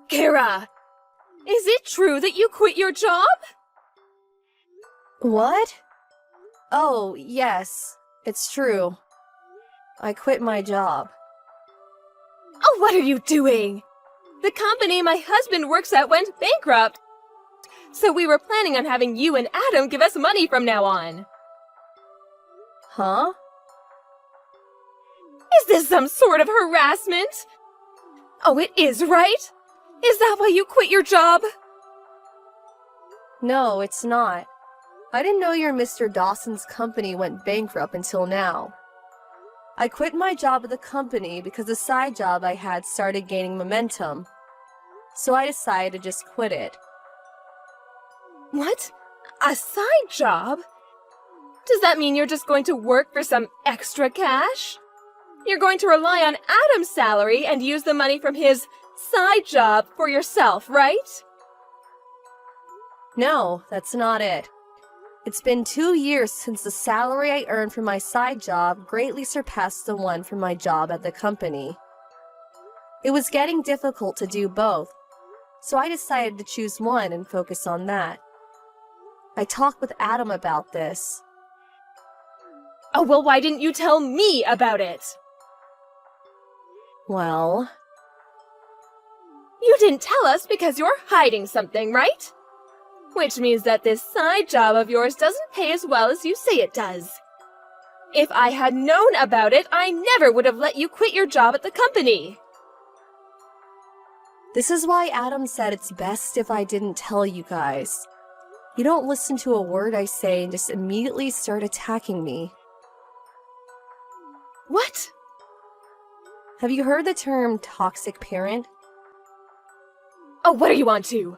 Kara, is it true that you quit your job? What? Oh, yes, it's true. I quit my job. Oh, what are you doing? The company my husband works at went bankrupt. So we were planning on having you and Adam give us money from now on. Huh? Is this some sort of harassment? Oh, it is, right? Is that why you quit your job? No, it's not. I didn't know your Mr. Dawson's company went bankrupt until now. I quit my job at the company because the side job I had started gaining momentum. So I decided to just quit it. What? A side job? Does that mean you're just going to work for some extra cash? You're going to rely on Adam's salary and use the money from his side job for yourself, right? No, that's not it. It's been 2 years since the salary I earned from my side job greatly surpassed the one from my job at the company. It was getting difficult to do both, so I decided to choose one and focus on that. I talked with Adam about this. Oh, well, why didn't you tell me about it? Well, You didn't tell us because you're hiding something, right? Which means that this side job of yours doesn't pay as well as you say it does. If I had known about it, I never would have let you quit your job at the company. this is why Adam said it's best if I didn't tell you guys. You don't listen to a word I say and just immediately start attacking me. What? Have you heard the term toxic parent? Oh, what are you on to?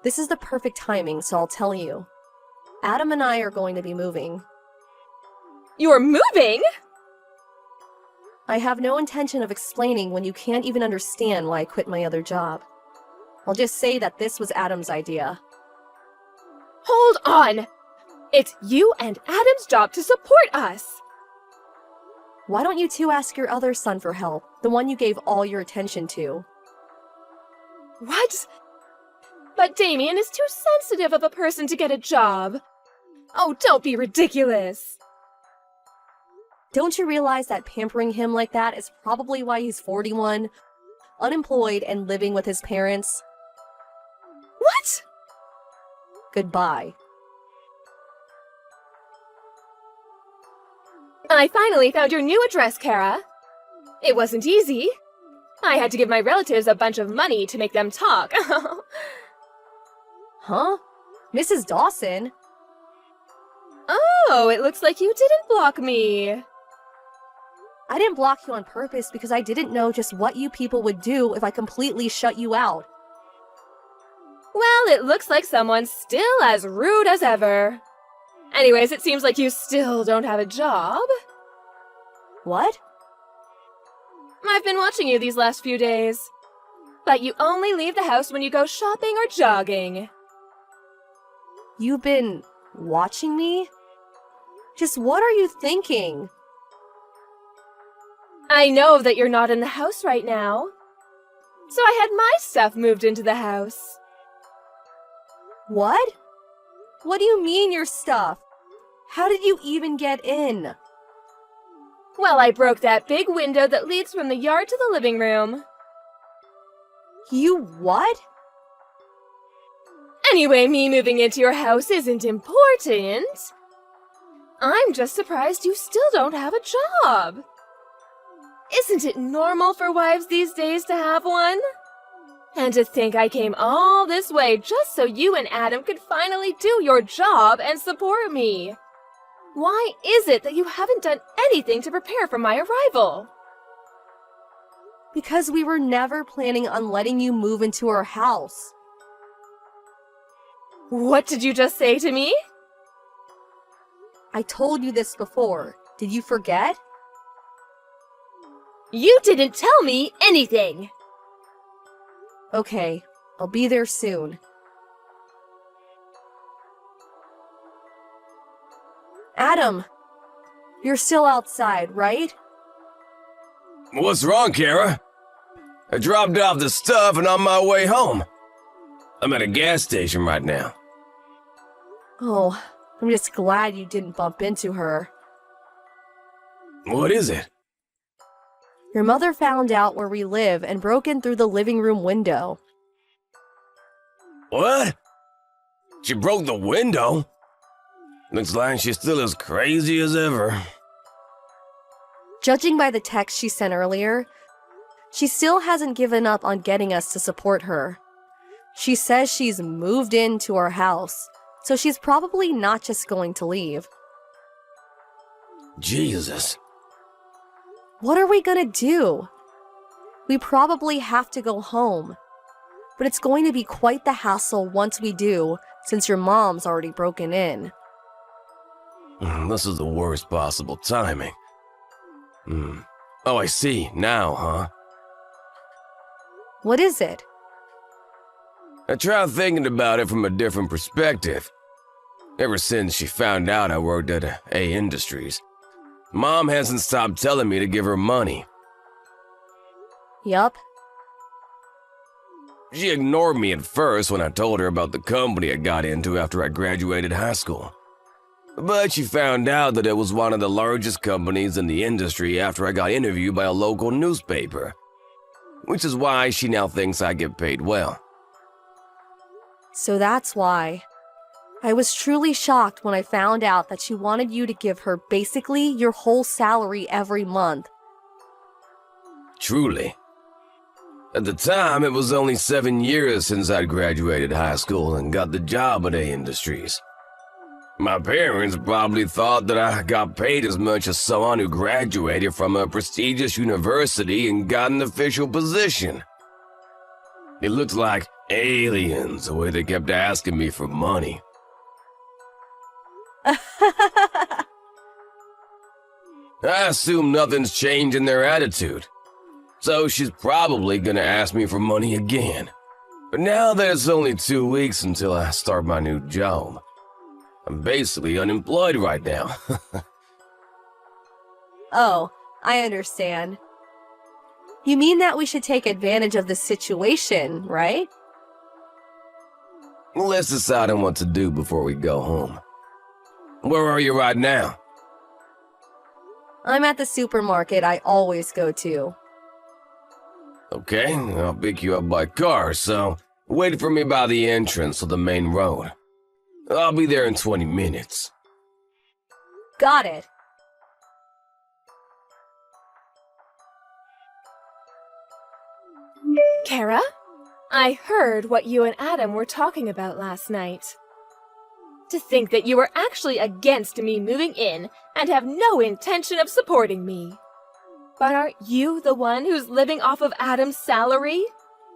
This is the perfect timing, so I'll tell you. Adam and I are going to be moving. You're moving? I have no intention of explaining when you can't even understand why I quit my other job. I'll just say that this was Adam's idea. Hold on! It's you and Adam's job to support us. Why don't you two ask your other son for help, the one you gave all your attention to? What? But Damien is too sensitive of a person to get a job. Oh, don't be ridiculous. Don't you realize that pampering him like that is probably why he's 41, unemployed, and living with his parents? What? Goodbye. I finally found your new address, Kara. It wasn't easy. I had to give my relatives a bunch of money to make them talk. Huh? Mrs. Dawson? Oh, it looks like you didn't block me. I didn't block you on purpose because I didn't know just what you people would do if I completely shut you out. Well, it looks like someone's still as rude as ever. Anyways, it seems like you still don't have a job. What? I've been watching you these last few days. But you only leave the house when you go shopping or jogging. You've been watching me? Just what are you thinking? I know that you're not in the house right now. So I had my stuff moved into the house. What? What do you mean your stuff? How did you even get in? Well, I broke that big window that leads from the yard to the living room. You what? Anyway, me moving into your house isn't important. I'm just surprised you still don't have a job. Isn't it normal for wives these days to have one? And to think I came all this way just so you and Adam could finally do your job and support me. Why is it that you haven't done anything to prepare for my arrival? Because we were never planning on letting you move into our house. What did you just say to me? I told you this before. Did you forget? You didn't tell me anything. Okay, I'll be there soon. Adam, you're still outside, right? What's wrong, Kara? I dropped off the stuff and on my way home. I'm at a gas station right now. Oh, I'm just glad you didn't bump into her. What is it? Your mother found out where we live and broke in through the living room window. What? She broke the window? Looks like she's still as crazy as ever. Judging by the text she sent earlier, she still hasn't given up on getting us to support her. She says she's moved into our house, so she's probably not just going to leave. Jesus. What are we gonna do? We probably have to go home. But it's going to be quite the hassle once we do, since your mom's already broken in. This is the worst possible timing. Oh, I see. Now, huh? What is it? I tried thinking about it from a different perspective. Ever since she found out I worked at A Industries, Mom hasn't stopped telling me to give her money. Yup. She ignored me at first when I told her about the company I got into after I graduated high school. But she found out that it was one of the largest companies in the industry after I got interviewed by a local newspaper, which is why she now thinks I get paid well. So that's why. I was truly shocked when I found out that she wanted you to give her basically your whole salary every month. Truly. At the time, it was only 7 years since I'd graduated high school and got the job at A Industries. My parents probably thought that I got paid as much as someone who graduated from a prestigious university and got an official position. It looked like aliens the way they kept asking me for money. I assume nothing's changed in their attitude. So she's probably gonna ask me for money again. But now that it's only 2 weeks until I start my new job, I'm basically unemployed right now. Oh, I understand. You mean that we should take advantage of the situation, right? Let's decide on what to do before we go home. Where are you right now? I'm at the supermarket I always go to. Okay, I'll pick you up by car, so wait for me by the entrance of the main road. I'll be there in 20 minutes. Got it. Kara, I heard what you and Adam were talking about last night. To think that you were actually against me moving in and have no intention of supporting me. But aren't you the one who's living off of Adam's salary?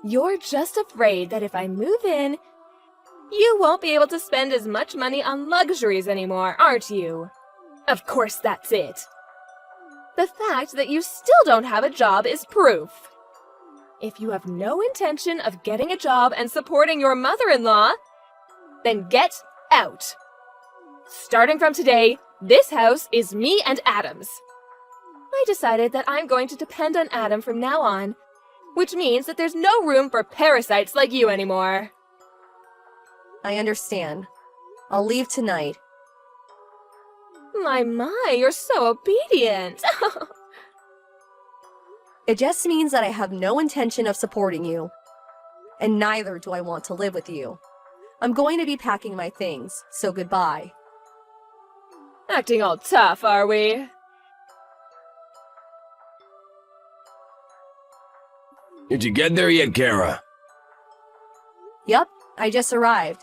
You're just afraid that if I move in, you won't be able to spend as much money on luxuries anymore, aren't you? Of course that's it. The fact that you still don't have a job is proof. If you have no intention of getting a job and supporting your mother-in-law, then get out. Starting from today, this house is me and Adam's. I decided that I'm going to depend on Adam from now on, which means that there's no room for parasites like you anymore. I understand. I'll leave tonight. My, you're so obedient. It just means that I have no intention of supporting you. And neither do I want to live with you. I'm going to be packing my things, so goodbye. Acting all tough, are we? Did you get there yet, Kara? Yup, I just arrived.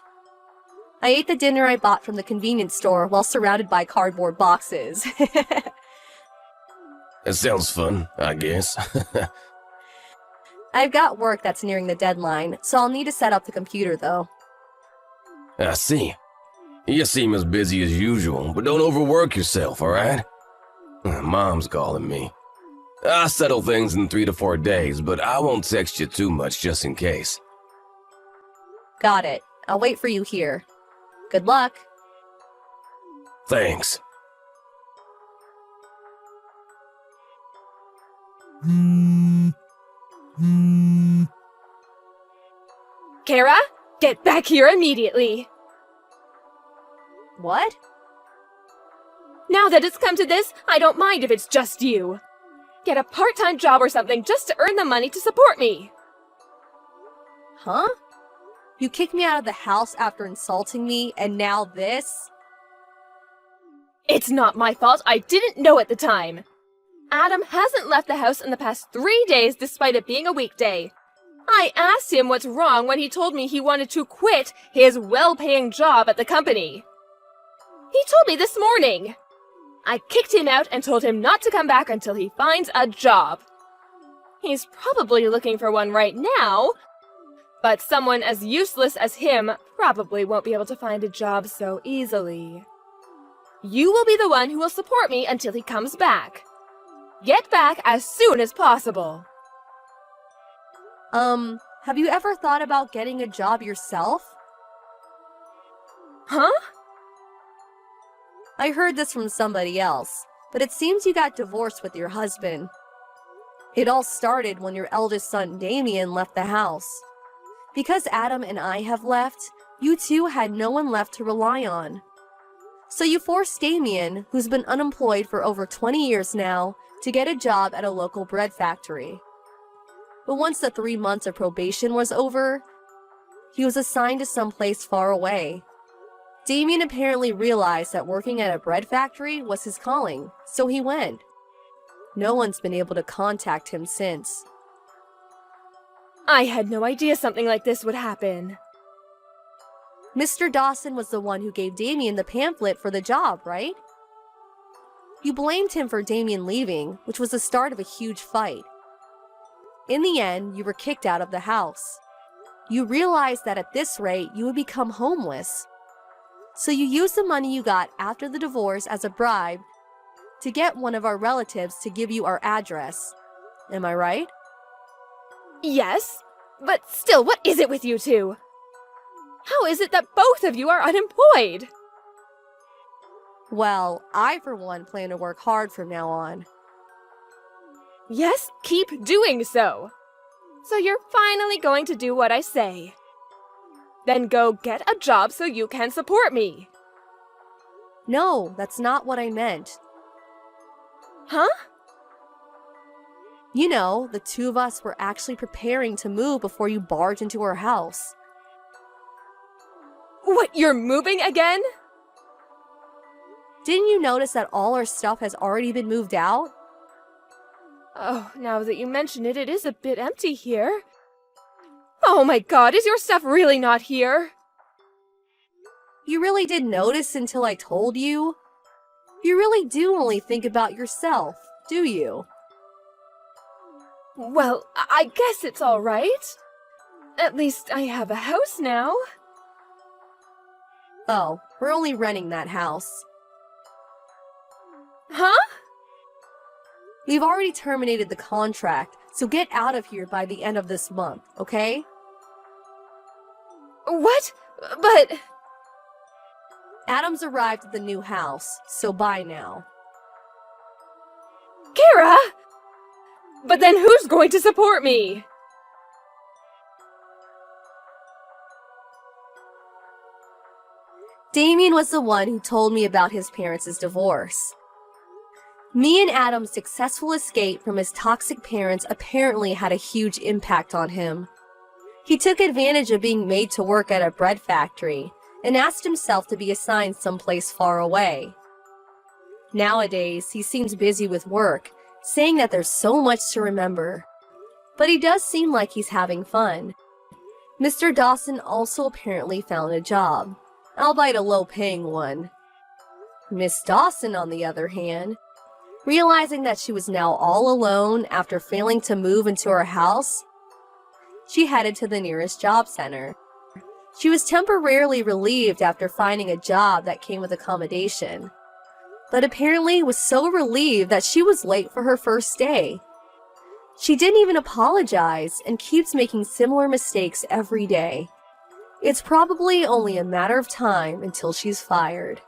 I ate the dinner I bought from the convenience store while surrounded by cardboard boxes. That sounds fun, I guess. I've got work that's nearing the deadline, so I'll need to set up the computer though. I see. You seem as busy as usual, but don't overwork yourself, alright? Mom's calling me. I'll settle things in 3 to 4 days, but I won't text you too much just in case. Got it. I'll wait for you here. Good luck. Thanks. Kara, get back here immediately. What? Now that it's come to this, I don't mind if it's just you. Get a part-time job or something just to earn the money to support me. Huh? You kicked me out of the house after insulting me, and now this? It's not my fault. I didn't know at the time. Adam hasn't left the house in the past 3 days despite it being a weekday. I asked him what's wrong when he told me he wanted to quit his well-paying job at the company. He told me this morning. I kicked him out and told him not to come back until he finds a job. He's probably looking for one right now, but someone as useless as him probably won't be able to find a job so easily. You will be the one who will support me until he comes back. Get back as soon as possible. Have you ever thought about getting a job yourself? Huh? I heard this from somebody else, but it seems you got divorced with your husband. It all started when your eldest son Damien left the house. Because Adam and I have left, you two had no one left to rely on. So you forced Damien, who's been unemployed for over 20 years now, to get a job at a local bread factory. But once the 3 months of probation was over, he was assigned to someplace far away. Damien apparently realized that working at a bread factory was his calling, so he went. No one's been able to contact him since. I had no idea something like this would happen. Mr. Dawson was the one who gave Damien the pamphlet for the job, right? You blamed him for Damien leaving, which was the start of a huge fight. In the end, you were kicked out of the house. You realized that at this rate, you would become homeless. So you used the money you got after the divorce as a bribe to get one of our relatives to give you our address. Am I right? Yes, but still, what is it with you two? How is it that both of you are unemployed? Well, I for one plan to work hard from now on. Yes, keep doing so. So you're finally going to do what I say. Then go get a job so you can support me. No, that's not what I meant. Huh? You know, the two of us were actually preparing to move before you barged into our house. What, you're moving again? Didn't you notice that all our stuff has already been moved out? Oh, now that you mention it, it is a bit empty here. Oh my god, is your stuff really not here? You really didn't notice until I told you? You really do only think about yourself, do you? Well, I guess it's all right. At least I have a house now. Oh, we're only renting that house. Huh? We've already terminated the contract, so get out of here by the end of this month, okay? What? But... Adam's arrived at the new house, so bye now. Kara! But then who's going to support me? Damien was the one who told me about his parents' divorce. Me and Adam's successful escape from his toxic parents apparently had a huge impact on him. He took advantage of being made to work at a bread factory and asked himself to be assigned someplace far away. Nowadays, he seems busy with work, saying that there's so much to remember. But he does seem like he's having fun. Mr. Dawson also apparently found a job, albeit a low-paying one. Miss Dawson, on the other hand, realizing that she was now all alone after failing to move into her house, she headed to the nearest job center. She was temporarily relieved after finding a job that came with accommodation, but apparently was so relieved that she was late for her first day. She didn't even apologize and keeps making similar mistakes every day. It's probably only a matter of time until she's fired.